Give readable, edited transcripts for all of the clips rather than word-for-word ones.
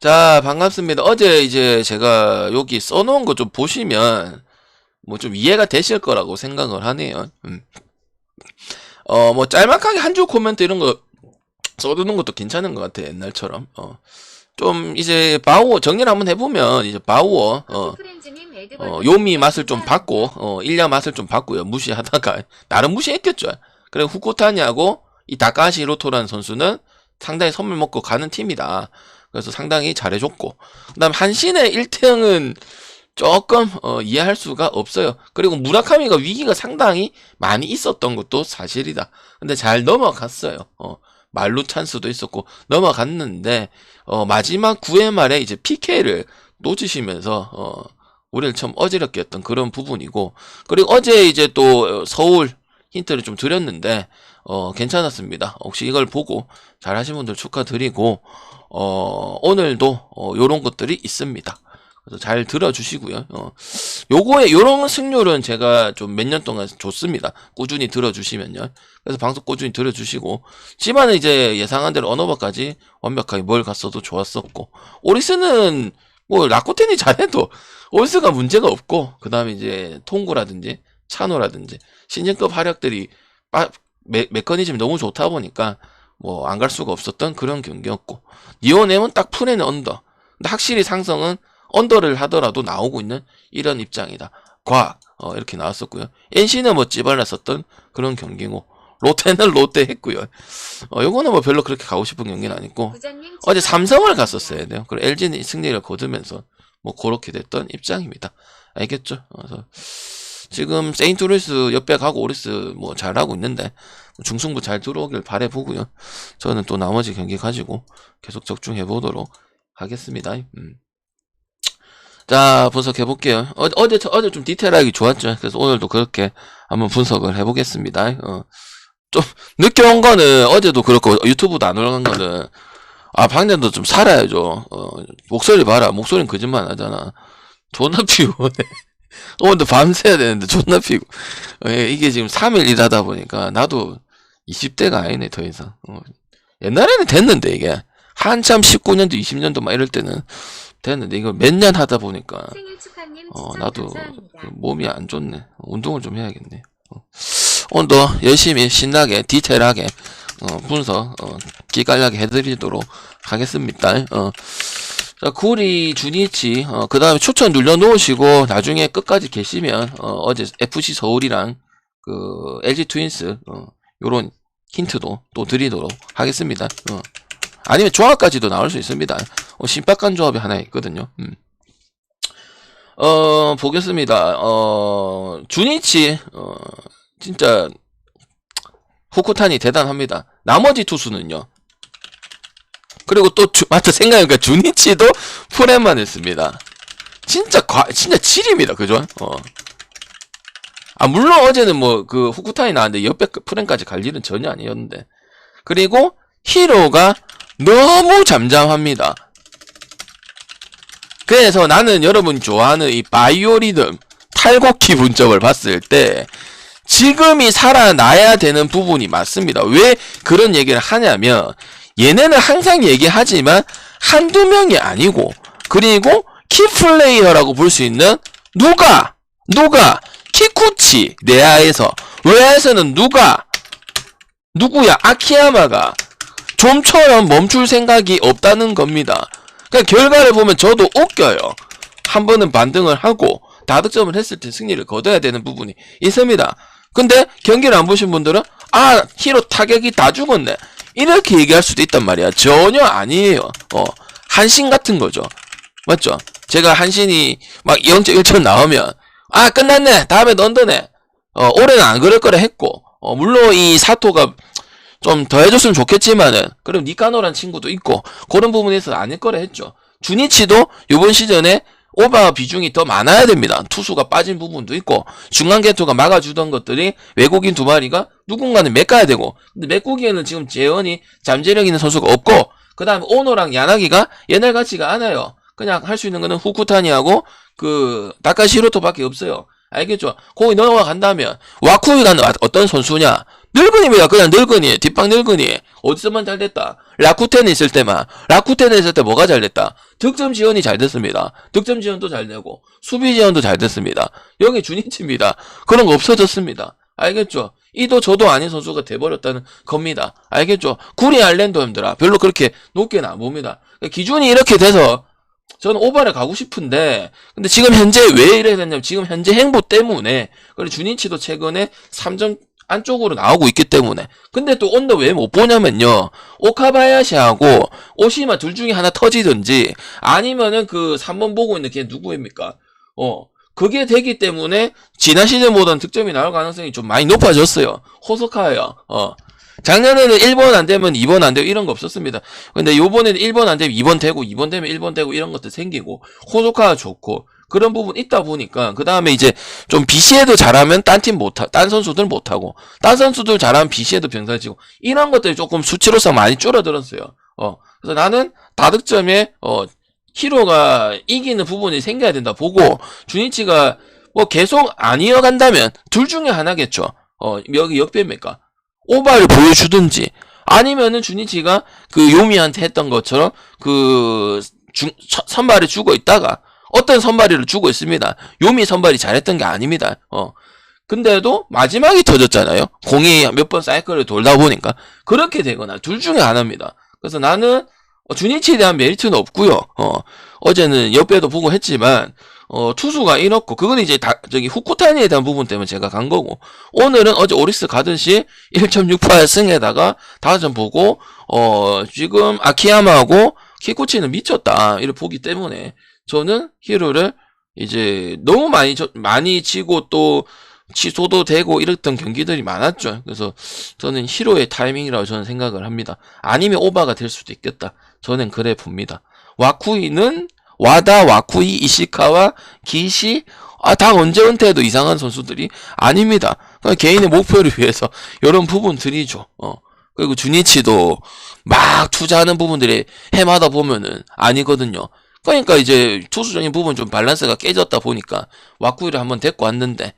자, 반갑습니다. 어제 이제 제가 여기 써놓은 거 좀 보시면 뭐 좀 이해가 되실 거라고 생각을 하네요. 뭐 짤막하게 한 줄 코멘트 이런 거 써두는 것도 괜찮은 것 같아, 옛날처럼. 좀 이제 바우어 정리를 한번 해보면 이제 바우어 요미 맛을 좀 받고 일야 맛을 좀 받고요. 무시하다가 나름 무시했겠죠. 그래 후코타니하고 이 다카시 히로토라는 선수는 상당히 선물 먹고 가는 팀이다. 그래서 상당히 잘해줬고, 그다음 한신의 1등은 조금 이해할 수가 없어요. 그리고 무라카미가 위기가 상당히 많이 있었던 것도 사실이다. 근데 잘 넘어갔어요. 말루 찬스도 있었고 넘어갔는데 마지막 9회 말에 이제 PK를 놓치시면서 우리를 참 어지럽게 했던 그런 부분이고, 그리고 어제 이제 또 서울 힌트를 좀 드렸는데 괜찮았습니다. 혹시 이걸 보고 잘 하신 분들 축하드리고, 오늘도 요런 것들이 있습니다. 그래서 잘 들어주시고요. 요거에 요런 승률은 제가 좀 몇 년 동안 좋습니다. 꾸준히 들어주시면요. 그래서 방송 꾸준히 들어주시고, 집안은 이제 예상한 대로 언어버까지 완벽하게 뭘 갔어도 좋았었고, 오리스는 뭐 라코텐이 잘해도 오리스가 문제가 없고, 그 다음에 이제 통구라든지 차노라든지 신진급 활약들이 메커니즘이 너무 좋다 보니까 뭐 안 갈 수가 없었던 그런 경기였고, 니오넴은 딱 푸네는 언더. 근데 확실히 상성은 언더를 하더라도 나오고 있는 이런 입장이다. 과학 이렇게 나왔었고요. NC는 뭐 찌발랐었던 그런 경기고, 롯데는 롯데 했고요. 요거는 뭐 별로 그렇게 가고 싶은 경기는 아니고, 어제 삼성을 갔었어야 돼요. 그리고 LG는 승리를 거두면서 뭐 그렇게 됐던 입장입니다. 알겠죠? 그래서 지금 세인트루이스 옆에 가고 오리스 뭐 잘하고 있는데 중승부 잘 들어오길 바라보고요. 저는 또 나머지 경기 가지고 계속 적중해 보도록 하겠습니다. 자, 분석해 볼게요. 어제 좀 디테일하게 좋았죠. 그래서 오늘도 그렇게 한번 분석을 해 보겠습니다. 좀 늦게 온 거는 어제도 그렇고 유튜브도 안 올라간 거는, 방년도 좀 살아야죠. 목소리 봐라. 목소리는 거짓말 안 하잖아. 존나 피곤해. 오늘도 밤새야 되는데 존나 피고. 이게 지금 3일 일하다 보니까 나도 20대가 아니네, 더 이상. 옛날에는 됐는데, 이게. 한참 19년도, 20년도 막 이럴 때는 됐는데, 이거 몇 년 하다 보니까, 나도 몸이 안 좋네. 운동을 좀 해야겠네. 오늘도 열심히, 신나게, 디테일하게, 분석, 기깔나게 해드리도록 하겠습니다. 자, 구리, 주니치, 그 다음에 추천 눌러놓으시고, 나중에 끝까지 계시면, 어제 FC 서울이랑, LG 트윈스, 요런 힌트도 또 드리도록 하겠습니다. 아니면 조합까지도 나올 수 있습니다. 신박한 조합이 하나 있거든요. 보겠습니다. 주니치, 진짜, 후쿠탄이 대단합니다. 나머지 투수는요. 그리고 또, 맞다, 생각해보니까 주니치도 프렘만 했습니다. 진짜 질입니다. 그죠? 물론 어제는 뭐, 후쿠탄이 나왔는데 옆에 프렘까지 갈 일은 전혀 아니었는데. 그리고 히로가 너무 잠잠합니다. 그래서 나는 여러분 좋아하는 이 바이오리듬, 탈곡키 분점을 봤을 때, 지금이 살아나야 되는 부분이 맞습니다. 왜 그런 얘기를 하냐면, 얘네는 항상 얘기하지만 한두 명이 아니고, 그리고 키플레이어라고 볼 수 있는 누가 키쿠치 내야에서, 외야에서는 누구야, 아키야마가 좀처럼 멈출 생각이 없다는 겁니다. 그러니까 결과를 보면 저도 웃겨요. 한 번은 반등을 하고 다득점을 했을 때 승리를 거둬야 되는 부분이 있습니다. 근데 경기를 안 보신 분들은 히로 타격이 다 죽었네, 이렇게 얘기할 수도 있단 말이야. 전혀 아니에요. 한신 같은 거죠. 맞죠? 제가 한신이 막 0.1점 나오면 끝났네, 다음에 넌더네, 올해는 안 그럴 거라 했고, 물론 이 사토가 좀 더 해줬으면 좋겠지만은, 그럼 니카노란 친구도 있고, 그런 부분에서 아닐 거라 했죠. 주니치도 이번 시즌에 오버 비중이 더 많아야 됩니다. 투수가 빠진 부분도 있고, 중간 개투가 막아주던 것들이 외국인 두 마리가 누군가는 메꿔야 되고, 근데 메꾸기에는 지금 재현이 잠재력 있는 선수가 없고, 그 다음에 오노랑 야나기가 옛날 같지가 않아요. 그냥 할 수 있는 거는 후쿠타니하고 다카시 히로토밖에 없어요. 알겠죠? 거기 넘어간다면 와쿠이라는 어떤 선수냐? 늙은이입니다. 그냥 늙은이, 뒷방 늙은이. 어디서만 잘 됐다? 라쿠텐에 있을 때만. 라쿠텐에 있을 때 뭐가 잘 됐다? 득점 지원이 잘 됐습니다. 득점 지원도 잘 되고 수비 지원도 잘 됐습니다. 여기 주니치입니다. 그런 거 없어졌습니다. 알겠죠? 이도 저도 아닌 선수가 돼버렸다는 겁니다. 알겠죠? 구리 알렌도 힘들어. 별로 그렇게 높게는 안 봅니다. 기준이 이렇게 돼서 저는 오바를 가고 싶은데, 근데 지금 현재 왜 이래야 되냐면, 지금 현재 행보 때문에, 그리고 주니치도 최근에 3점 안쪽으로 나오고 있기 때문에. 근데 또 언더 왜 못 보냐면요, 오카바야시하고 오시마 둘 중에 하나 터지든지, 아니면은 그 3번 보고 있는 걔 누구입니까? 그게 되기 때문에, 지난 시즌보다는 득점이 나올 가능성이 좀 많이 높아졌어요. 호소카예요. 작년에는 1번 안 되면 2번 안 되고 이런 거 없었습니다. 근데 요번에는 1번 안 되면 2번 되고 2번 되면 1번 되고 이런 것도 생기고 호소카가 좋고 그런 부분 있다 보니까 그 다음에 이제 좀 BC에도 잘하면 딴 선수들 못하고 딴 선수들 잘하면 BC에도 병사지고 이런 것들이 조금 수치로서 많이 줄어들었어요. 그래서 나는 다득점에 히로가 이기는 부분이 생겨야 된다 보고 주니치가 뭐 계속 안 이어간다면 둘 중에 하나겠죠. 여기 역배입니까? 오바를 보여주든지 아니면은 주니치가 그 요미한테 했던 것처럼 그 선발을 주고 있다가 어떤 선발을 주고 있습니다. 요미 선발이 잘했던 게 아닙니다. 근데도 마지막이 터졌잖아요. 공이 몇 번 사이클을 돌다 보니까 그렇게 되거나 둘 중에 하나입니다. 그래서 나는 주니치에 대한 메리트는 없고요. 어제는 옆에도 보고 했지만 투수가 이렇고 그건 이제 저기 후쿠타니에 대한 부분 때문에 제가 간 거고 오늘은 어제 오리스 가듯이 1.68 승에다가 5점 보고 지금 아키야마하고 키코치는 미쳤다 이렇게 보기 때문에 저는 히로를 이제 너무 많이 치고 또 취소도 되고 이랬던 경기들이 많았죠. 그래서 저는 히로의 타이밍이라고 저는 생각을 합니다. 아니면 오바가 될 수도 있겠다. 저는 그래 봅니다. 와쿠이는 와다, 와쿠이, 이시카와 기시 다 언제 은퇴해도 이상한 선수들이 아닙니다. 개인의 목표를 위해서 이런 부분들이죠. 그리고 주니치도 막 투자하는 부분들이 해마다 보면은 아니거든요. 그러니까 이제 투수적인 부분 좀 밸런스가 깨졌다 보니까 와쿠이를 한번 데리고 왔는데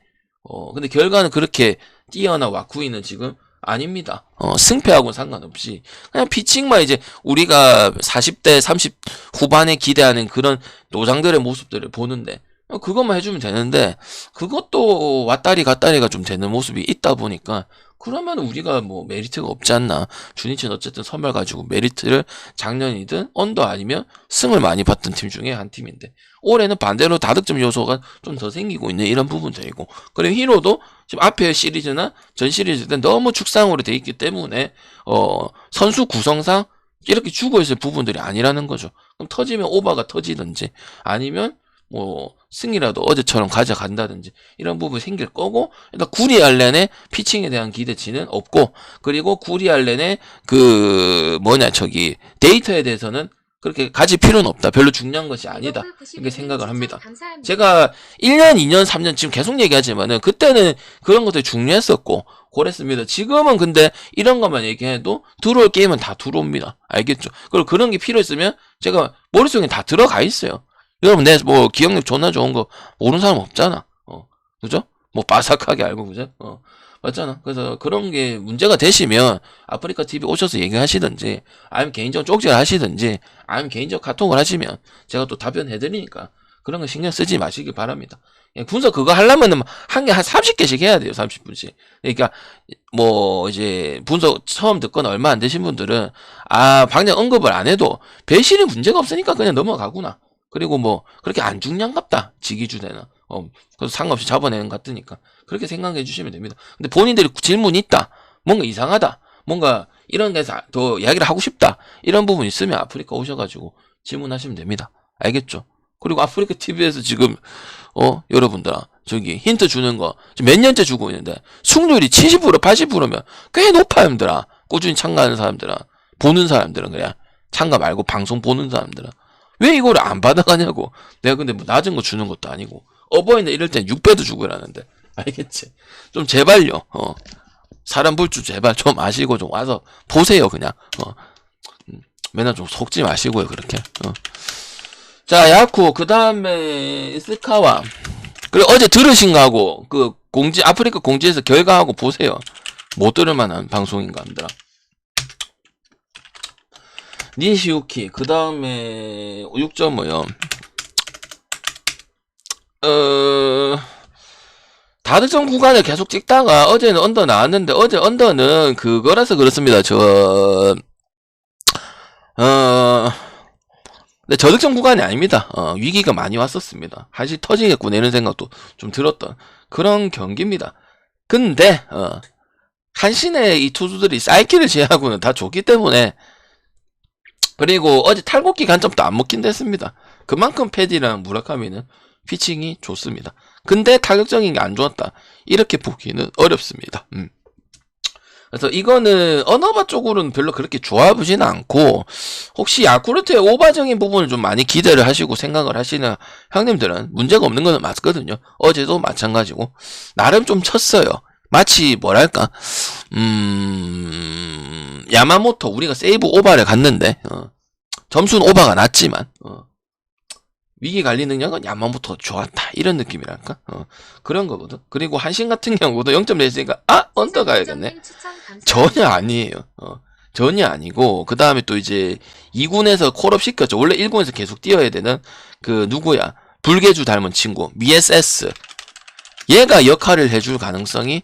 근데 결과는 그렇게 뛰어난 와쿠이는 지금 아닙니다. 승패하고는 상관없이 그냥 피칭만 이제 우리가 40대 30 후반에 기대하는 그런 노장들의 모습들을 보는데 그것만 해주면 되는데 그것도 왔다리 갔다리가 좀 되는 모습이 있다 보니까 그러면 우리가 뭐 메리트가 없지 않나. 주니치는 어쨌든 선발 가지고 메리트를 작년이든 언더 아니면 승을 많이 봤던 팀 중에 한 팀인데 올해는 반대로 다득점 요소가 좀 더 생기고 있는 이런 부분들이고 그리고 히로도 지금 앞에 시리즈나 전 시리즈 때 너무 축상으로 돼 있기 때문에 선수 구성상 이렇게 죽어 있을 부분들이 아니라는 거죠. 그럼 터지면 오바가 터지든지 아니면 뭐 승이라도 어제처럼 가져간다든지 이런 부분이 생길 거고 일단 구리 알렌의 피칭에 대한 기대치는 없고 그리고 구리 알렌의 그 데이터에 대해서는 그렇게 가질 필요는 없다. 별로 중요한 것이 아니다. 이렇게 생각을 합니다. 제가 1년, 2년, 3년 지금 계속 얘기하지만은 그때는 그런 것들이 중요했었고 그랬습니다. 지금은 근데 이런 것만 얘기해도 들어올 게임은 다 들어옵니다. 알겠죠? 그리고 그런 게 필요했으면 제가 머릿속에 다 들어가 있어요. 여러분, 내 뭐 기억력 존나 좋은 거 모르는 사람 없잖아. 그죠? 뭐 바삭하게 알고, 그죠? 맞잖아. 그래서 그런 게 문제가 되시면 아프리카 TV 오셔서 얘기하시든지 아니면 개인적 쪽지를 하시든지 아니면 개인적 카톡을 하시면 제가 또 답변해드리니까 그런 거 신경 쓰지 마시기 바랍니다. 분석 그거 하려면 한 개 한 30개씩 해야 돼요. 30분씩. 그러니까 뭐 이제 분석 처음 듣거나 얼마 안 되신 분들은 방금 언급을 안 해도 배신이 문제가 없으니까 그냥 넘어가구나. 그리고 뭐 그렇게 안 중요한갑다. 지 기준에는. 그래서 상관없이 잡아내는 것 같으니까 그렇게 생각해 주시면 됩니다. 근데 본인들이 질문이 있다. 뭔가 이상하다. 뭔가 이런 데서 더 이야기를 하고 싶다. 이런 부분 있으면 아프리카 오셔가지고 질문하시면 됩니다. 알겠죠? 그리고 아프리카 TV에서 지금 여러분들아 저기 힌트 주는 거 몇 년째 주고 있는데 승률이 70% 80%면 꽤 높아 힘들아. 꾸준히 참가하는 사람들아 보는 사람들은 그냥 참가 말고 방송 보는 사람들은 왜 이거를 안 받아가냐고. 내가 근데 뭐 낮은 거 주는 것도 아니고 어버이날 이럴 땐 6배도 주고 이러는데 알겠지? 좀 제발요. 사람 볼 줄 제발 좀 아시고 좀 와서 보세요 그냥. 맨날 좀 속지 마시고요 그렇게. 자 야쿠 그 다음에 스카와 그리고 어제 들으신 거하고 그 공지 아프리카 공지에서 결과하고 보세요. 못 들을 만한 방송인가 합니다. 니시우키 그 다음에 6.5요. 다득점 구간을 계속 찍다가 어제는 언더 나왔는데 어제 언더는 그거라서 그렇습니다. 근데 저득점 구간이 아닙니다. 위기가 많이 왔었습니다. 한시 터지겠구나 이런 생각도 좀 들었던 그런 경기입니다. 근데 한신의 이 투수들이 사이키를 제외하고는 다 좋기 때문에, 그리고 어제 탈곡기 관점도 안 먹긴 됐습니다. 그만큼 패디랑 무라카미는 피칭이 좋습니다. 근데 타격적인 게 안 좋았다 이렇게 보기는 어렵습니다. 그래서 이거는 어너바 쪽으로는 별로 그렇게 좋아 보지는 않고, 혹시 야쿠르트의 오바적인 부분을 좀 많이 기대를 하시고 생각을 하시는 형님들은 문제가 없는 거는 맞거든요. 어제도 마찬가지고 나름 좀 쳤어요. 마치 뭐랄까 야마모토 우리가 세이브 오바를 갔는데 점수는 오바가 났지만 위기 관리 능력은 야마모토 좋았다 이런 느낌이랄까 그런 거거든. 그리고 한신 같은 경우도 0점 냈으니까 언더 가야겠네. 전혀 아니에요. 전혀 아니고, 그 다음에 또 이제 2군에서 콜업 시켰죠. 원래 1군에서 계속 뛰어야 되는 그 누구야 불개주 닮은 친구 미에세스, 얘가 역할을 해줄 가능성이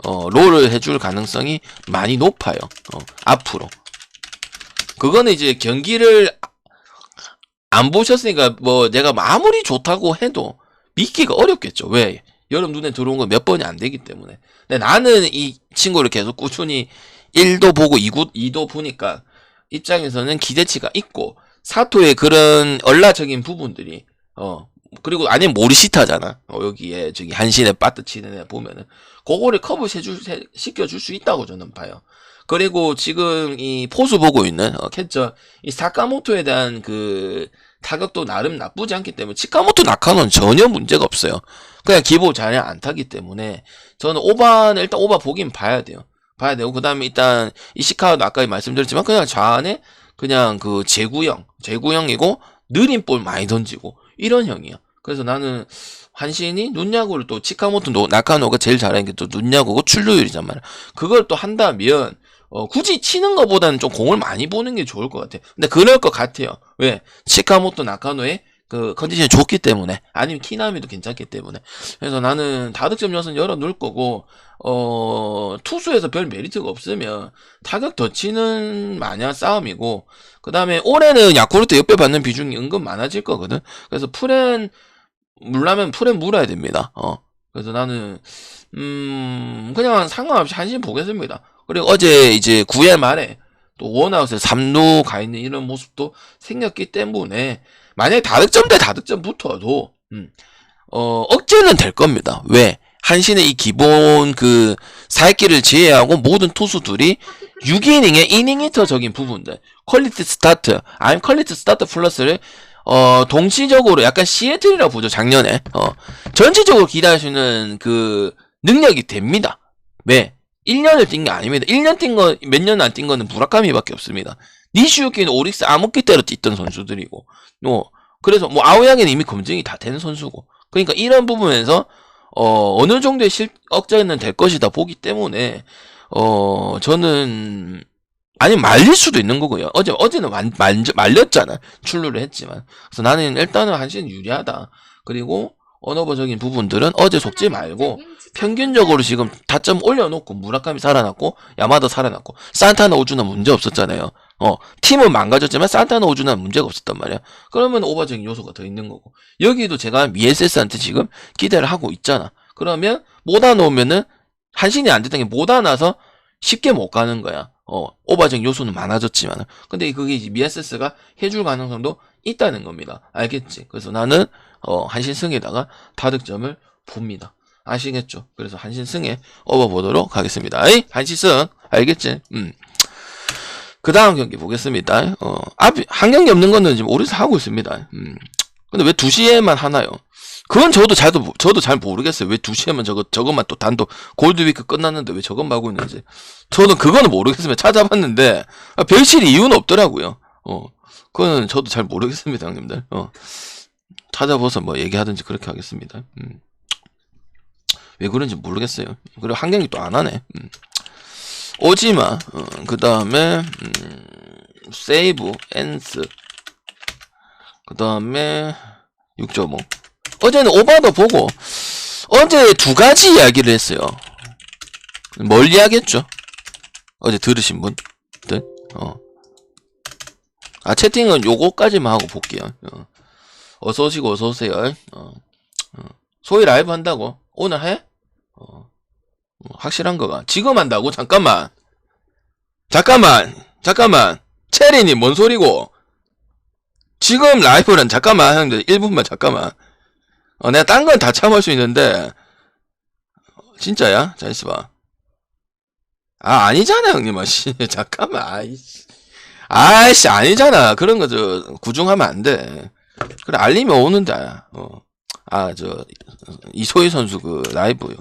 롤을 해줄 가능성이 많이 높아요. 앞으로. 그거는 이제 경기를 안 보셨으니까 뭐 내가 아무리 좋다고 해도 믿기가 어렵겠죠. 왜? 여러분 눈에 들어온 건 몇 번이 안 되기 때문에. 근데 나는 이 친구를 계속 꾸준히 1도 보고 2도 보니까 입장에서는 기대치가 있고, 사토의 그런 얼라적인 부분들이 그리고 아니면 모리시타잖아. 여기에 저기 한신에 빠뜨 치는 애 보면은 그거를 커브 시켜줄 수 있다고 저는 봐요. 그리고 지금 이 포수 보고 있는 캐쳐 이 사카모토에 대한 그 타격도 나름 나쁘지 않기 때문에 치카모토 나카노는 전혀 문제가 없어요. 그냥 기보 전혀 안 타기 때문에 저는 오바는 일단 오바 보긴 봐야 돼요. 봐야 되고, 그 다음에 일단 이시카와도 아까 말씀드렸지만 그냥 좌안에 그냥 그 제구형이고 느린 볼 많이 던지고 이런 형이야. 그래서 나는 한신이 눈야구를 또 치카모토 나카노가 제일 잘하는 게 또 눈야구고 출루율이란 말이야. 그걸 또 한다면 굳이 치는 것보다는 좀 공을 많이 보는 게 좋을 것 같아. 근데 그럴 것 같아요. 왜? 치카모토 나카노의 그 컨디션이 좋기 때문에, 아니면 키나미도 괜찮기 때문에. 그래서 나는 다득점 요소는 열어놓을 거고, 투수에서 별 메리트가 없으면 타격 더 치는 마냥 싸움이고, 그 다음에 올해는 야쿠르트 역배 받는 비중이 은근 많아질 거거든. 그래서 물라면 프렌 물어야 됩니다. 그래서 나는 그냥 상관없이 한신 보겠습니다. 그리고 어제 이제 9회 말에 또 원아웃에 3루 가 있는 이런 모습도 생겼기 때문에 만약에 다득점 대 다득점 붙어도 억제는 될 겁니다. 왜? 한신의 이 기본 그 살기를 제외하고 모든 투수들이 6이닝의 이닝 히터적인 부분들, 퀄리티 스타트, 아니면 퀄리티 스타트 플러스를 동시적으로 약간 시애틀이라고 보죠. 작년에 전체적으로 기대할 수 있는 그 능력이 됩니다. 왜? 1년을 뛴 게 아닙니다. 1년 뛴 거, 몇 년 안 뛴 거는 무라카미밖에 없습니다. 니시유키는 오릭스 암흑기 때로 뛰던 선수들이고, 그래서 뭐 아오야기는 이미 검증이 다 된 선수고, 그러니까 이런 부분에서 어느 정도의 억제는 될 것이다 보기 때문에 저는 아니면 말릴 수도 있는 거고요. 어제는 말렸잖아. 출루를 했지만. 그래서 나는 일단은 한신 유리하다. 그리고 언어버적인 부분들은 어제 속지 말고 평균적으로 지금 다점 올려놓고 무라카미 살아났고 야마다 살아났고 산타나 오주나 문제 없었잖아요. 팀은 망가졌지만 산타나 오주나는 문제가 없었단 말이야. 그러면 오버적인 요소가 더 있는 거고, 여기도 제가 미에세스한테 지금 기대를 하고 있잖아. 그러면 못 안오면은 한신이 안 됐던 게 못 안아서 쉽게 못 가는 거야. 오버적인 요소는 많아졌지만, 근데 그게 이제 미에세스가 해줄 가능성도 있다는 겁니다. 알겠지? 그래서 나는 한신 승에다가 다득점을 봅니다. 아시겠죠? 그래서 한신 승에 업어보도록 하겠습니다. 한신 승 알겠지? 그 다음 경기 보겠습니다. 한 경기 없는 거는 지금 오리스 하고 있습니다. 근데 왜 2시에만 하나요? 그건 저도 잘 모르겠어요. 왜 2시에만 저것만 또 단독 골드위크 끝났는데 왜 저것만 하고 있는지. 저는 그거는 모르겠습니다. 찾아봤는데 별실 이유는 없더라고요. 그거는 저도 잘 모르겠습니다, 형님들. 찾아봐서 뭐 얘기하든지 그렇게 하겠습니다. 왜 그런지 모르겠어요. 그리고 환경이 또 안 하네. 오지마. 그 다음에 세이브 엔스. 그 다음에 6.5. 어제는 오바도 보고 어제 두 가지 이야기를 했어요. 멀리 하겠죠. 어제 들으신 분들. 채팅은 요거까지만 하고 볼게요. 어서 오시고 어서 오세요. 소위 라이브 한다고? 오늘 해? 확실한 거가. 지금 한다고? 잠깐만. 체리님 뭔 소리고? 지금 라이브는 잠깐만 형들 1분만 잠깐만. 내가 딴 건 다 참을 수 있는데 진짜야? 자 있어봐. 아니잖아 형님. 잠깐만. 아이씨 아니잖아. 그런 거 구중하면 안 돼. 그래 알림이 오는데. 이소희 선수 그 라이브요.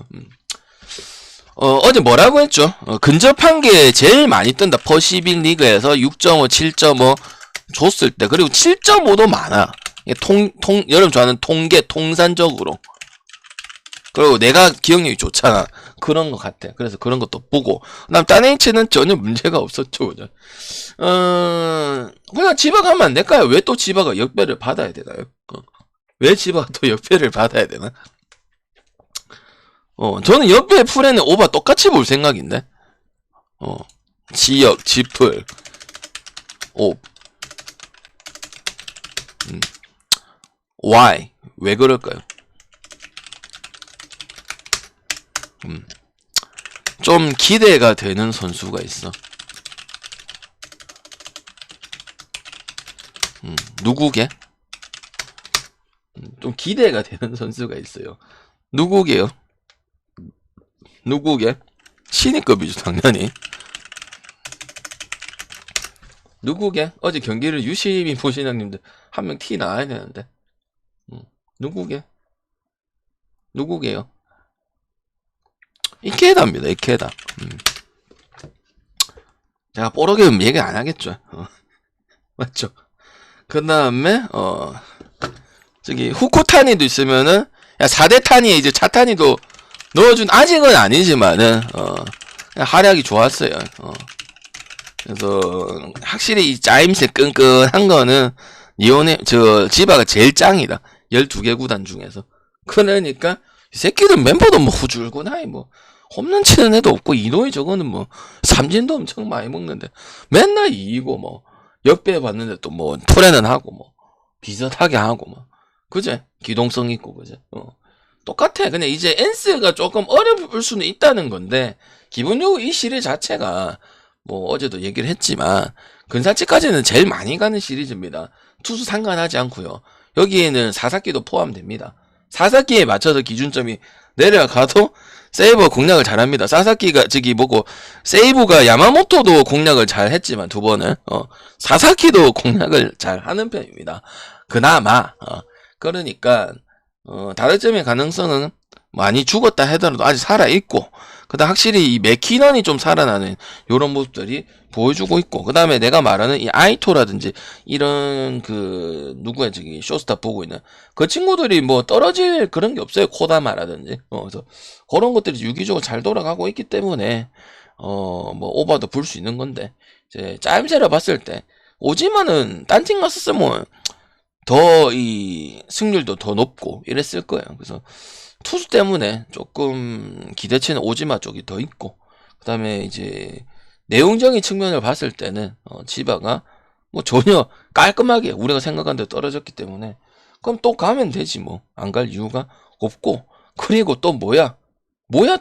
어제 뭐라고 했죠? 근접한 게 제일 많이 뜬다. 퍼시빅 리그에서 6.5, 7.5 줬을 때. 그리고 7.5도 많아. 여러분 좋아하는 통산적으로. 그리고 내가 기억력이 좋잖아. 그런 것 같아. 그래서 그런 것도 보고. 그 다음, 딴 H는 전혀 문제가 없었죠. 그냥 지바가 하면 안 될까요? 왜 또 지바가 역배를 받아야 되나요? 왜 지바가 또 역배를 받아야 되나? 저는 역배 풀에는 오바 똑같이 볼 생각인데. 지역, 지풀, 옵. why? 왜 그럴까요? 좀 기대가 되는 선수가 있어. 누구게? 좀 기대가 되는 선수가 있어요. 누구게요? 신입급이죠 당연히. 누구게? 어제 경기를 유심히 보신 형님들 한 명 티 나와야 되는데. 누구게요? 이케다입니다. 이케다. 제가 뽀록이면 얘기 안 하겠죠. 맞죠? 그 다음에 저기 후쿠타니도 있으면은 4대 타니에 이제 차타니도 넣어준. 아직은 아니지만은 활약이 좋았어요. 그래서 확실히 이 짜임새 끈끈한 거는 지바가 제일 짱이다. 12개 구단 중에서. 그러니까 이 새끼들 멤버도 뭐 후줄구나이 뭐 홈런 치는 애도 없고 이노이 저거는 뭐 삼진도 엄청 많이 먹는데 맨날 이기고 뭐 역배 봤는데 또 뭐 프레는 하고 뭐 비슷하게 하고 뭐 그제 기동성 있고 그제 똑같아. 근데 이제 엔스가 조금 어려울 수는 있다는 건데 기본적으로 이 시리즈 자체가 뭐 어제도 얘기를 했지만 근사치까지는 제일 많이 가는 시리즈입니다. 투수 상관하지 않고요. 여기에는 사사키도 포함됩니다. 사사키에 맞춰서 기준점이 내려가도 세이브가 공략을 잘합니다. 사사키가 세이브가 야마모토도 공략을 잘 했지만 두 번은 사사키도 공략을 잘 하는 편입니다. 그나마 그러니까 다득점의 가능성은 많이 죽었다 하더라도 아직 살아있고, 그 다음 확실히 이 맥키넌이 좀 살아나는 요런 모습들이 보여주고 있고, 그 다음에 내가 말하는 이 아이토라든지 이런 누구야 저기 쇼스타 보고 있는 그 친구들이 뭐 떨어질 그런 게 없어요. 코다마라든지 그래서 그런 것들이 유기적으로 잘 돌아가고 있기 때문에 뭐 오바도 불 수 있는 건데, 이제 짜임새를 봤을 때 오지마는 딴 팀 갔었으면 더 이 승률도 더 높고 이랬을 거예요. 그래서 투수 때문에 조금 기대치는 오지마 쪽이 더 있고, 그 다음에 이제 내용적인 측면을 봤을 때는 지바가 뭐 전혀 깔끔하게 우리가 생각한 대로 떨어졌기 때문에 그럼 또 가면 되지 뭐. 안 갈 이유가 없고, 그리고 또 뭐야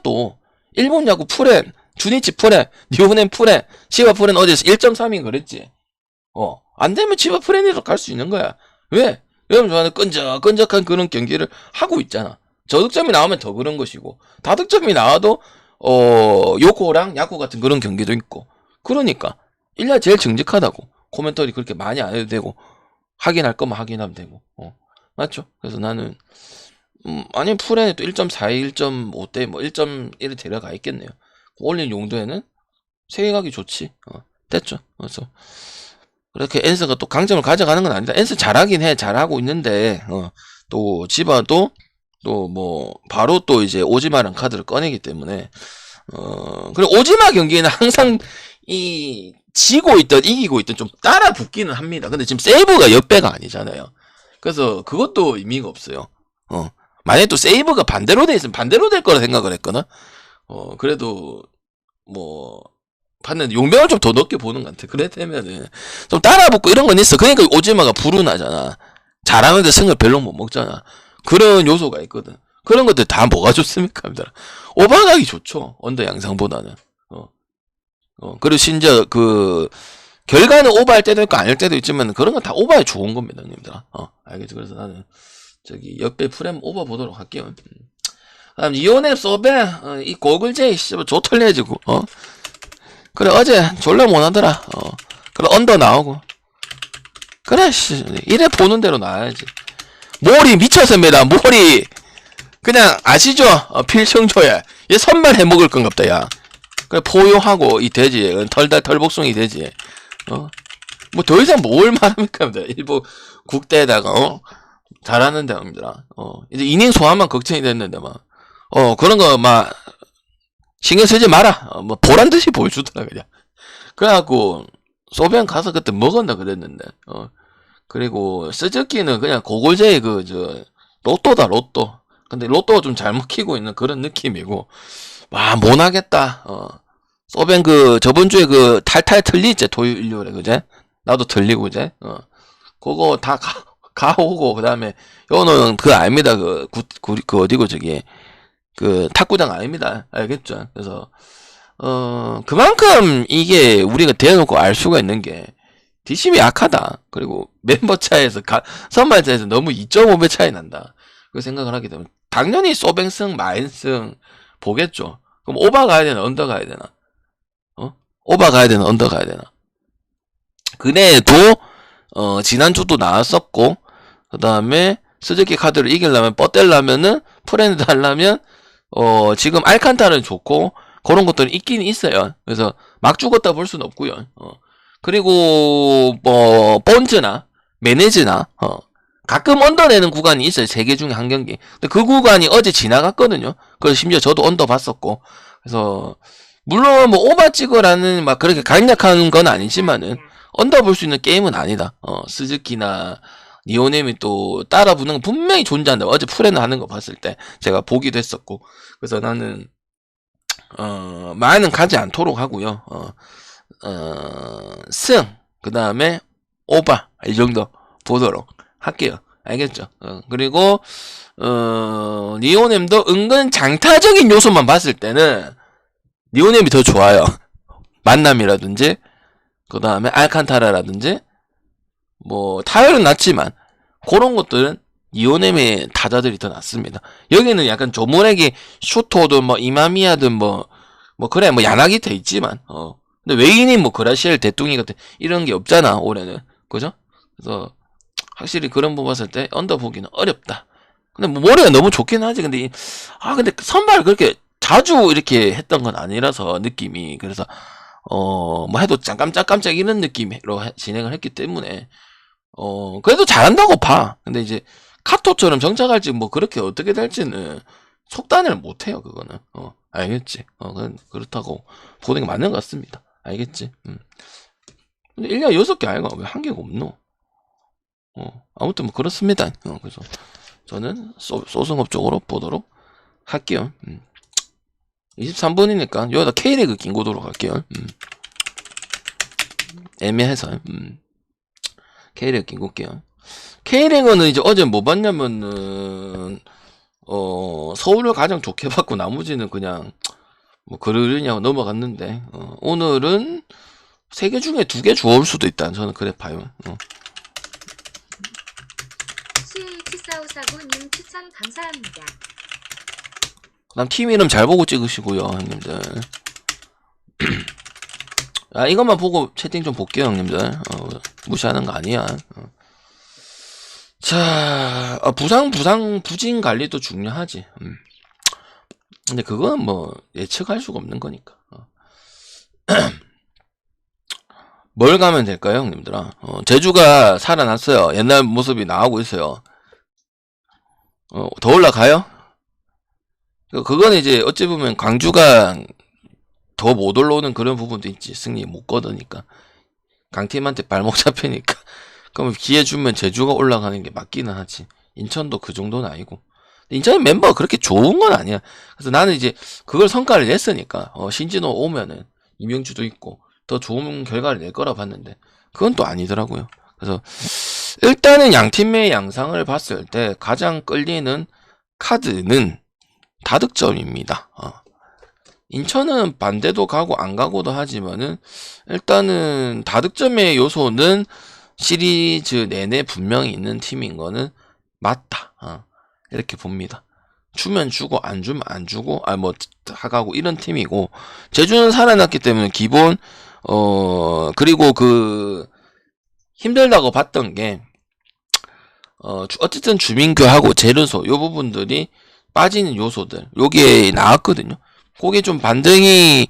또 일본 야구 프렌, 주니치 프렌, 니호넨 프렌, 지바 프렌 어디서 1.3인 그랬지. 안 되면 지바 프렌으로 갈 수 있는 거야. 왜? 여러분 좋아하는 끈적끈적한 그런 경기를 하고 있잖아. 저득점이 나오면 더 그런 것이고, 다득점이 나와도 요코랑 야구 같은 그런 경기도 있고. 그러니까 1년 제일 정직하다고. 코멘터리 그렇게 많이 안 해도 되고, 확인할 거면 확인하면 되고. 맞죠? 그래서 나는 아니 풀에 또 1.42, 1.5대 뭐 1.1에 데려가 있겠네요. 올린 용도에는 세계가기 좋지. 됐죠. 그래서 그렇게 엔스가 또 강점을 가져가는 건 아니다. 엔스 잘하긴 해. 잘하고 있는데 또 지바도 또 뭐 바로 또 이제 오지마랑 카드를 꺼내기 때문에 그리고 오지마 경기에는 항상 이 지고 있던 이기고 있던 좀 따라 붙기는 합니다. 근데 지금 세이브가 역배가 아니잖아요. 그래서 그것도 의미가 없어요. 만약에 또 세이브가 반대로 돼 있으면 반대로 될 거라 생각을 했거든. 그래도 뭐 봤는데 용병을 좀 더 넓게 보는 것 같아. 그래 되면은 좀 따라 붙고 이런 건 있어. 그러니까 오지마가 불운하잖아. 잘하는데 승을 별로 못 먹잖아. 그런 요소가 있거든. 그런 것들 다 뭐가 좋습니까? 오버가기 좋죠. 언더 양상보다는. 그리고 심지어 그 결과는 오버할 때도 있고 아닐 때도 있지만 그런 건 다 오버에 좋은 겁니다, 형님들. 알겠죠? 그래서 나는 저기 역배 프렘 오버 보도록 할게요. 다음 이온앱 소베 이 고글제이 조털려지고 그래 어제 졸라 못하더라. 그래 언더 나오고 그래 이래 보는 대로 나와야지. 몰이 미쳤습니다. 몰이 그냥 아시죠? 필승조야. 얘 선발 해먹을 건갑다 야. 그래 포효하고 이 돼지 털복숭이 돼지. 뭐 더 이상 뭘 말합니까? 일부 국대에다가 잘하는데 합니다. 이제 이닝 소화만 걱정이 됐는데 막 그런 거 막 신경 쓰지 마라. 뭐 보란 듯이 보여주더라 그냥. 그래갖고 소변 가서 그때 먹었나 그랬는데. 그리고 스즈키는 그냥 고골제의 로또다 로또. 근데 로또가 좀 잘 먹히고 있는 그런 느낌이고 와 못하겠다. 소변 저번 주에 탈탈 틀리지 토요일 일요일에 그제 나도 틀리고 이제 그거 다 가오고 그다음에 요거는 아닙니다. 어디고 저기 탁구장 아닙니다. 알겠죠? 그래서 그만큼 이게 우리가 대놓고 알 수가 있는 게 뒷심이 약하다. 그리고 멤버 차이에서 선발 차이에서 너무 2.5배 차이 난다. 그 생각을 하게 되면 당연히 소뱅승 마인승 보겠죠. 그럼 오바 가야 되나 언더 가야 되나? 오바 가야 되나 언더 가야 되나? 그래도 지난주도 나왔었고 그 다음에 스즈키 카드를 이기려면 뻗대려면은 프렌드 하려면 지금 알칸타는 좋고 그런 것들은 있긴 있어요. 그래서 막 죽었다 볼 수는 없고요. 그리고 뭐 본즈나 매니즈나 가끔 언더내는 구간이 있어요. 3개 중에 한 경기. 근데 그 구간이 어제 지나갔거든요. 그래서 심지어 저도 언더 봤었고. 그래서 물론 뭐 오바 찍어라는 막 그렇게 강력한 건 아니지만은 언더 볼 수 있는 게임은 아니다. 스즈키나 니오넴이 또 따라 붙는 건 분명히 존재한다. 어제 프레는 하는 거 봤을 때 제가 보기도 했었고. 그래서 나는 많은 가지 않도록 하고요. 승 그다음에 오바 이 정도 보도록 할게요. 알겠죠? 그리고 니오넴도 은근 장타적인 요소만 봤을 때는 니오넴이 더 좋아요. 만남이라든지 그 다음에 알칸타라라든지 뭐 타율은 낮지만 그런 것들은 니오넴의 타자들이 더 낫습니다. 여기는 약간 조모렉이 슈토든 뭐 이마미야든 뭐 그래 뭐 야나기타 있지만 근데 웨인이 뭐 그라시엘 대뚱이 같은 이런 게 없잖아 올해는. 그죠? 그래서 확실히 그런 부분 봤을 때 언더 보기는 어렵다. 근데 뭐 머리가 너무 좋긴 하지. 근데 근데 선발 그렇게 자주 이렇게 했던 건 아니라서 느낌이. 그래서 뭐 해도 깜짝 이런 느낌으로 진행을 했기 때문에 그래도 잘한다고 봐. 근데 이제 카토처럼 정착할지 뭐 그렇게 어떻게 될지는 속단을 못 해요. 그거는 알겠지. 그렇다고 보는 게 맞는 것 같습니다. 알겠지. 근데 1년 6개 아이가 왜 한 개가 없노? 아무튼 뭐 그렇습니다. 그래서 저는 소승업 쪽으로 보도록 할게요. 23분이니까 여기다 K리그 긴고도록 할게요. 애매해서 K리그 긴고게요. K리그는 이제 어제 뭐 봤냐면은 서울을 가장 좋게 봤고 나머지는 그냥 뭐 그러려냐고 넘어갔는데 오늘은 3개 중에 2개 주워올 수도 있다. 저는 그래 봐요. CH4549님 추천 감사합니다. 그다음 팀 이름 잘 보고 찍으시고요, 형님들. 이것만 보고 채팅 좀 볼게요, 형님들. 무시하는 거 아니야. 자, 부진 관리도 중요하지. 근데 그건 뭐 예측할 수가 없는 거니까. 뭘 가면 될까요, 형님들아? 제주가 살아났어요. 옛날 모습이 나오고 있어요. 더 올라가요? 그거는 이제 어찌 보면 광주가 더 못 올라오는 그런 부분도 있지. 승리 못 거두니까. 강팀한테 발목 잡히니까. 그럼 기회 주면 제주가 올라가는 게 맞기는 하지. 인천도 그 정도는 아니고. 인천 멤버가 그렇게 좋은 건 아니야. 그래서 나는 이제 그걸 성과를 냈으니까 신진호 오면은 이명주도 있고 더 좋은 결과를 낼 거라 봤는데 그건 또 아니더라고요. 그래서 일단은 양 팀의 양상을 봤을 때 가장 끌리는 카드는 다득점입니다. 인천은 반대도 가고 안 가고도 하지만은 일단은 다득점의 요소는 시리즈 내내 분명히 있는 팀인 거는 맞다. 이렇게 봅니다. 주면 주고 안 주면 안 주고 뭐 하가고 이런 팀이고 제주는 살아났기 때문에 기본 그리고 그 힘들다고 봤던 게 어쨌든 주민규하고 재르소 요 부분들이 빠지는 요소들 여기에 나왔거든요. 그게 좀 반등이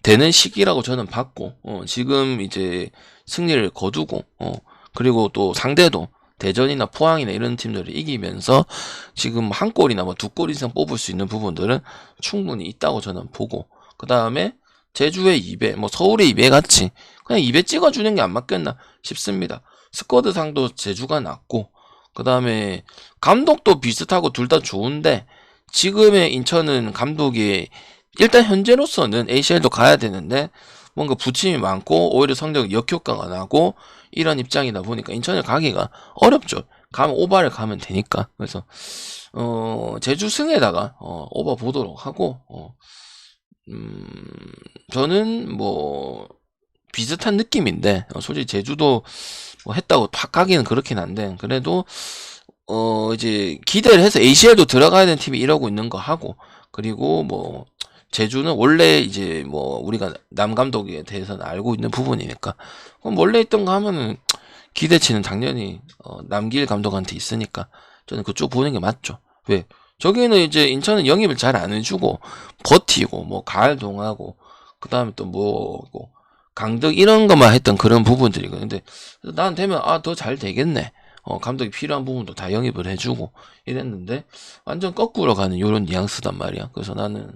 되는 시기라고 저는 봤고 지금 이제 승리를 거두고 그리고 또 상대도 대전이나 포항이나 이런 팀들을 이기면서 지금 한 골이나 뭐 두 골 이상 뽑을 수 있는 부분들은 충분히 있다고 저는 보고 그 다음에 제주의 2배 뭐 서울의 2배 같이 그냥 2배 찍어주는 게 안 맞겠나 싶습니다. 스쿼드상도 제주가 낫고 그 다음에 감독도 비슷하고 둘 다 좋은데 지금의 인천은 감독이 일단 현재로서는 ACL도 가야 되는데 뭔가 부침이 많고 오히려 성적이 역효과가 나고 이런 입장이다 보니까 인천을 가기가 어렵죠. 가면 오바를 가면 되니까. 그래서 제주 승에다가 오바 보도록 하고 저는 뭐 비슷한 느낌인데 솔직히 제주도 뭐 했다고 팍 가기는 그렇긴 한데 그래도 이제 기대를 해서 ACL도 들어가야 되는 팀이 이러고 있는 거 하고 그리고 뭐 제주는 원래 이제 뭐 우리가 남 감독에 대해서는 알고 있는 부분이니까 그럼 원래 있던 거 하면은 기대치는 당연히 남길 감독한테 있으니까 저는 그쪽 보는 게 맞죠. 왜? 저기는 이제 인천은 영입을 잘 안 해주고 버티고 뭐 가을동하고 그 다음에 또 뭐고 강덕 이런 것만 했던 그런 부분들이거든요. 근데 난 되면 더 잘 되겠네. 감독이 필요한 부분도 다 영입을 해주고 이랬는데 완전 거꾸로 가는 요런 뉘앙스단 말이야. 그래서 나는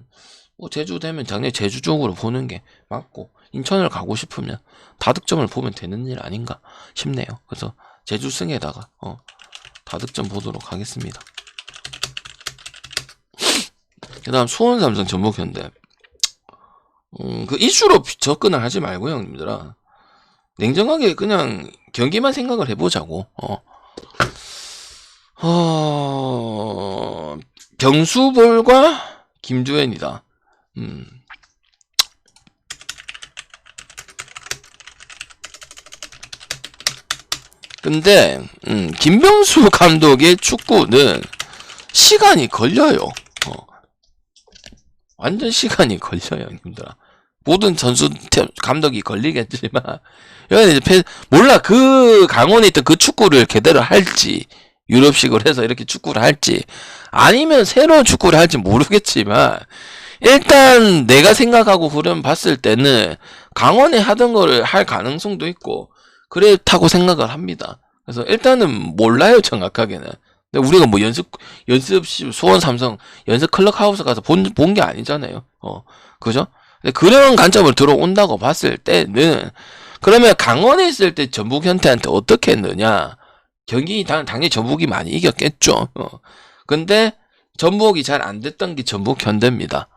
제주 되면 당연히 제주 쪽으로 보는 게 맞고 인천을 가고 싶으면 다득점을 보면 되는 일 아닌가 싶네요. 그래서 제주 승에다가 다득점 보도록 하겠습니다. 그 다음 수원 삼성 전북현대 그 이슈로 접근을 하지 말고요 형님들아 냉정하게 그냥 경기만 생각을 해보자고 병수볼과 김주현이다. 근데 김병수 감독의 축구는 시간이 걸려요. 완전 시간이 걸려요, 형님들아. 모든 선수 감독이 걸리겠지만 여기 이제 몰라 그 강원에 있던 그 축구를 그대로 할지 유럽식으로 해서 이렇게 축구를 할지 아니면 새로운 축구를 할지 모르겠지만 일단 내가 생각하고 흐름 봤을 때는 강원에 하던 거를 할 가능성도 있고 그렇다고 생각을 합니다. 그래서 일단은 몰라요 정확하게는. 근데 우리가 뭐 연습실 수원 삼성 연습 클럽하우스 가서 본 게 아니잖아요. 그죠? 근데 그런 관점을 들어온다고 봤을 때는 그러면 강원에 있을 때 전북 현대한테 어떻게 했느냐? 경기 당연히 전북이 많이 이겼겠죠. 근데 전북이 잘 안 됐던 게 전북 현대입니다.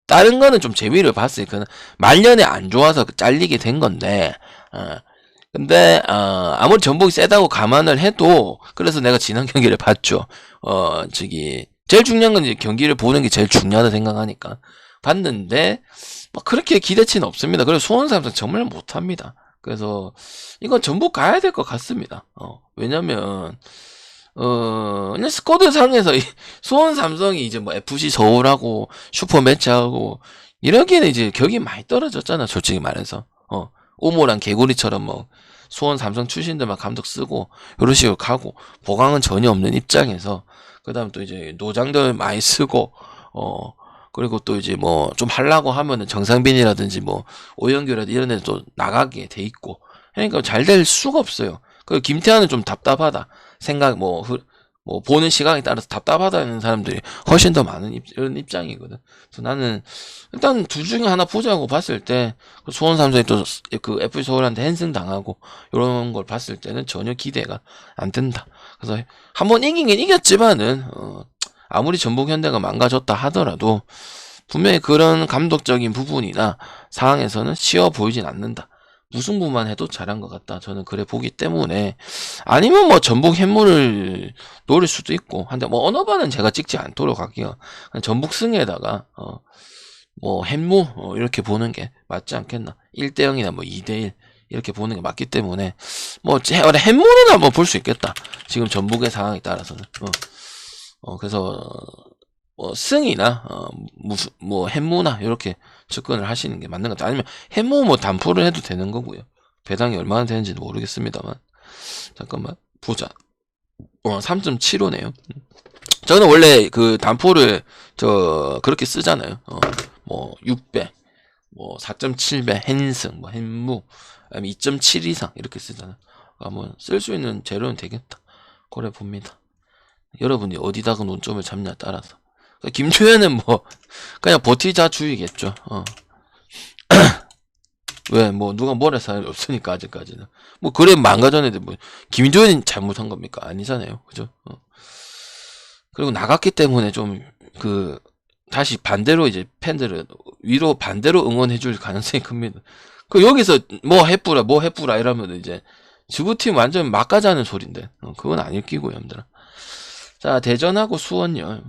다른 거는 좀 재미를 봤으니까 말년에 안 좋아서 잘리게 된 건데 근데 아무리 전북이 세다고 감안을 해도 그래서 내가 지난 경기를 봤죠. 제일 중요한 건 이제 경기를 보는 게 제일 중요하다 생각하니까 봤는데 막 그렇게 기대치는 없습니다. 그래서 수원 삼성 정말 못합니다. 그래서 이건 전북 가야 될 것 같습니다. 왜냐면 그냥 스쿼드 상에서 수원 삼성이 이제 뭐 FC 서울하고 슈퍼 매치하고 이러기에는 이제 격이 많이 떨어졌잖아. 솔직히 말해서 오모랑 개구리처럼 뭐 수원 삼성 출신들만 감독 쓰고 이런 식으로 가고 보강은 전혀 없는 입장에서 그 다음 또 이제 노장들 많이 쓰고 그리고 또 이제 뭐 좀 하려고 하면은 정상빈이라든지 뭐 오영규라든지 이런 애들 또 나가게 돼 있고 그러니까 잘 될 수가 없어요. 그 김태환은 좀 답답하다 생각 뭐 보는 시각에 따라서 답답하다는 사람들이 훨씬 더 많은 이런 입장이거든. 그래서 나는 일단 둘 중에 하나 보자고 봤을 때 수원 삼성이 또 그 FC 서울한테 핸승 당하고 이런 걸 봤을 때는 전혀 기대가 안 된다. 그래서 한번 이기긴 이겼지만은 아무리 전북 현대가 망가졌다 하더라도 분명히 그런 감독적인 부분이나 상황에서는 쉬워 보이진 않는다. 무승부만 해도 잘한 것 같다. 저는 그래 보기 때문에 아니면 뭐 전북 햄물을 노릴 수도 있고 한데 뭐 어느 반은 제가 찍지 않도록 할게요. 전북 승에다가 뭐 햄무 이렇게 보는 게 맞지 않겠나. 1대0이나 뭐 2대1 이렇게 보는 게 맞기 때문에 뭐 햄무는 한번 볼 수 있겠다. 지금 전북의 상황에 따라서는 그래서 뭐 승이나 무슨 뭐 햄무나 이렇게 접근을 하시는 게 맞는 것 같아요. 아니면 햄무 뭐 단포를 해도 되는 거고요. 배당이 얼마나 되는지는 모르겠습니다만 잠깐만 보자. 3.75네요. 저는 원래 그 단포를 그렇게 쓰잖아요. 뭐 6배, 뭐 4.7배 핸승, 뭐 햄무, 아니면 2.7 이상 이렇게 쓰잖아요. 뭐 쓸 수 있는 재료는 되겠다. 그래 봅니다. 여러분이 어디다가 논점을 잡냐에 따라서. 김주현은 뭐 그냥 버티자 주의겠죠. 왜 뭐 누가 뭐라 할 일이 없으니까 아직까지는. 뭐 그래 망가졌는데 뭐 김주현이 잘못한 겁니까? 아니잖아요. 그죠? 그리고 나갔기 때문에 좀 다시 반대로 이제 팬들은 위로 반대로 응원해줄 가능성이 큽니다. 여기서 뭐 해뿌라 이러면 이제 지구팀 완전 막가자는 소린데 그건 아닐 끼고요, 여러분들. 자, 대전하고 수원요.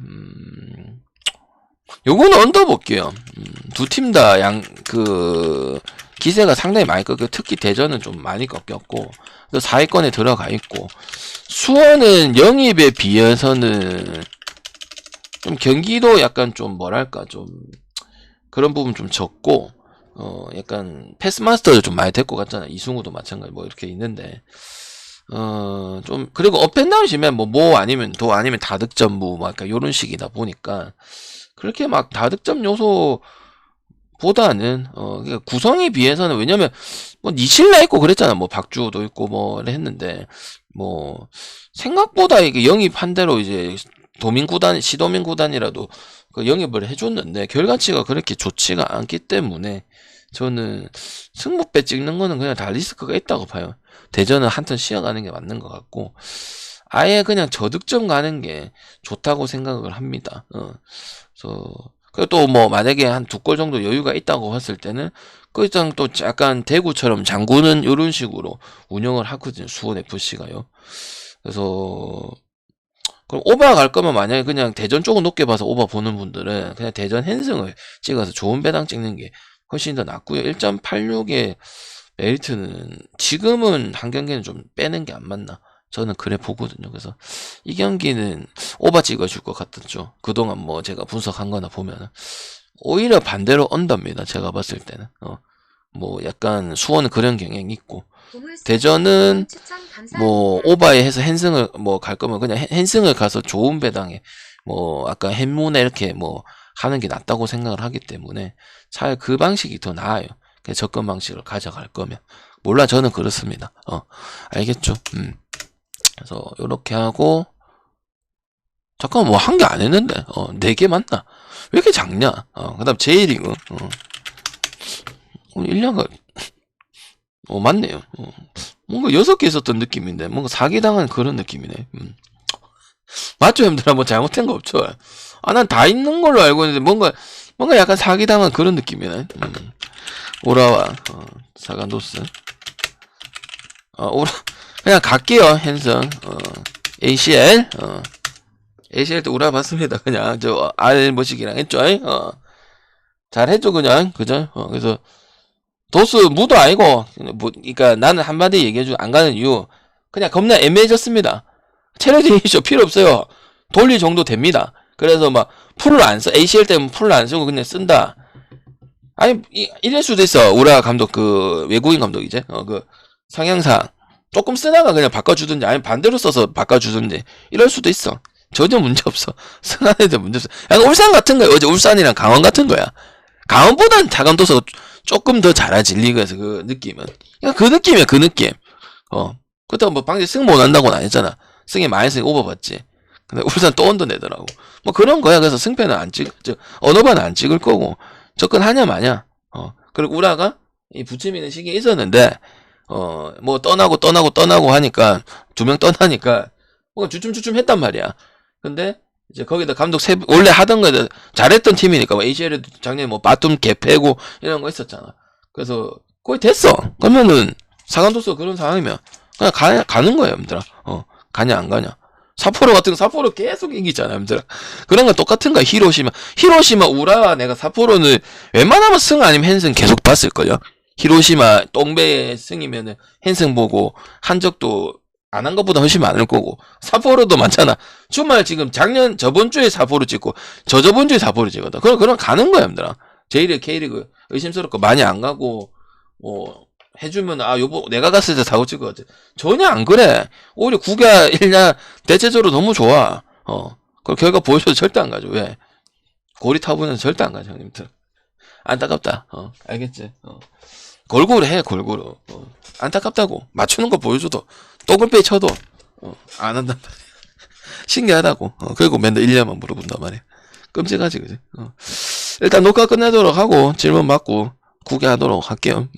요거는 얹어볼게요. 두 팀 다 기세가 상당히 많이 꺾여. 특히 대전은 좀 많이 꺾였고, 4위권에 들어가 있고, 수원은 영입에 비해서는 좀 경기도 약간 좀 뭐랄까, 좀, 그런 부분 좀 적고, 약간 패스마스터도 좀 많이 될 것 같잖아. 이승우도 마찬가지 뭐 이렇게 있는데, 좀, 그리고 업앤다운 심해, 아니면 다득점, 뭐, 약간 요런 식이다 보니까, 그렇게 막 다득점 요소보다는, 그러니까 구성에 비해서는, 왜냐면, 뭐, 니실라 있고 그랬잖아. 뭐, 박주호도 있고, 뭐, 했는데, 뭐, 생각보다 이게 영입한 대로 이제, 시도민 구단이라도 그 영입을 해줬는데, 결과치가 그렇게 좋지가 않기 때문에, 저는 승부배 찍는 거는 그냥 다 리스크가 있다고 봐요. 대전은 한턴 쉬어가는 게 맞는 것 같고 아예 그냥 저득점 가는 게 좋다고 생각을 합니다. 그리고 또 뭐 만약에 한 2골 정도 여유가 있다고 했을 때는 그장 또 약간 대구처럼 장구는 이런 식으로 운영을 하거든요. 수원 FC가요. 그래서 그럼 오바 갈 거면 만약에 그냥 대전 쪽은 높게 봐서 오바 보는 분들은 그냥 대전 핸승을 찍어서 좋은 배당 찍는 게 훨씬 더 낫고요. 1.86의 메리트는 지금은 한 경기는 좀 빼는 게 안 맞나. 저는 그래 보거든요. 그래서 이 경기는 오바 찍어줄 것 같았죠. 그동안 뭐 제가 분석한 거나 보면은 오히려 반대로 언더입니다. 제가 봤을 때는. 뭐 약간 수원은 그런 경향이 있고 대전은 뭐 오바에 해서 핸승을 뭐 갈 거면 그냥 핸승을 가서 좋은 배당에 뭐 아까 햄무나 이렇게 뭐 하는 게 낫다고 생각을 하기 때문에 차라리 그 방식이 더 나아요. 접근 방식을 가져갈 거면. 몰라, 저는 그렇습니다. 알겠죠? 그래서 요렇게 하고 잠깐만 뭐 한 개 안 했는데 4개 맞나? 왜 이렇게 작냐? 그 다음 J리그 오늘 1년간 맞네요. 뭔가 6개 있었던 느낌인데 뭔가 사기당한 그런 느낌이네. 맞죠, 형들아? 뭐 잘못된 거 없죠? 난 다 있는 걸로 알고 있는데 뭔가 약간 사기당한 그런 느낌이네. 오라와 사간도스 그냥 갈게요. 핸성 ACL ACL 때 오라 봤습니다. 그냥 저 알머시기랑 했죠. 잘했죠 그냥. 그죠? 그래서 도스 무도 아니고 그러니까 나는 한마디 얘기해주고 안 가는 이유 그냥 겁나 애매해졌습니다. 체력적인 이슈 필요 없어요. 돌릴 정도 됩니다. 그래서 막 풀을 안 써. ACL 때문에 풀을 안 쓰고 그냥 쓴다. 아니 이럴 수도 있어. 우라 감독 외국인 감독이제. 성향상 조금 쓰다가 그냥 바꿔주든지 아니면 반대로 써서 바꿔주든지 이럴 수도 있어. 전혀 문제 없어. 승한 애들 문제 없어. 약간 울산 같은 거야. 어제 울산이랑 강원 같은 거야. 강원보단 타감도서 조금 더 잘하지 리그에서 그 느낌은. 그러니까 그 느낌이야 그 느낌. 그렇다고 뭐 방금 승 못한다고는 안 했잖아. 승이 많이 승 오버 봤지. 근데 울산 또 언더 내더라고. 뭐 그런 거야. 그래서 승패는 안 언어반은 안 찍을 거고 접근하냐 마냐. 그리고 우라가 이 부침이는 시기에 있었는데 뭐 떠나고 하니까 2명 떠나니까 뭔가 주춤주춤 했단 말이야. 근데 이제 거기다 감독 원래 하던 거에 잘했던 팀이니까 뭐 ACL에도 작년에 뭐 바툼 개패고 이런 거 있었잖아. 그래서 거의 됐어. 그러면은 사강도서 그런 상황이면 그냥 가는 거야, 얘들아. 가냐 안 가냐. 사포로 같은 거 사포로 계속 이기잖아, 얘들아. 그런 건 똑같은 거야. 히로시마 우라와 내가 사포로는 웬만하면 승 아니면 헨승 계속 봤을 거야. 히로시마 똥배의 승이면은 헨승 보고 한 적도 안 한 것보다 훨씬 많을 거고 사포로도 많잖아. 주말 지금 저번 주에 사포로 찍고 저번 주에 사포로 찍거든. 그럼 가는 거야, 얘들아. J리그, K리그 의심스럽고 많이 안 가고 뭐 해주면 여보 내가 갔을 때 사고 찍을 것 같아. 전혀 안 그래. 오히려 9가 1냐 대체적으로 너무 좋아. 그 결과 보여줘도 절대 안 가죠. 왜? 고리 타보는 절대 안 가죠, 형님들. 안타깝다. 알겠지? 골고루 해, 골고루. 안타깝다고. 맞추는 거 보여줘도 똥을 쳐도 안 한단 말이야. 신기하다고. 그리고 맨날 1년만 물어본단 말이야. 끔찍하지, 그지? 일단 녹화 끝내도록 하고 질문 받고 구개하도록 할게요.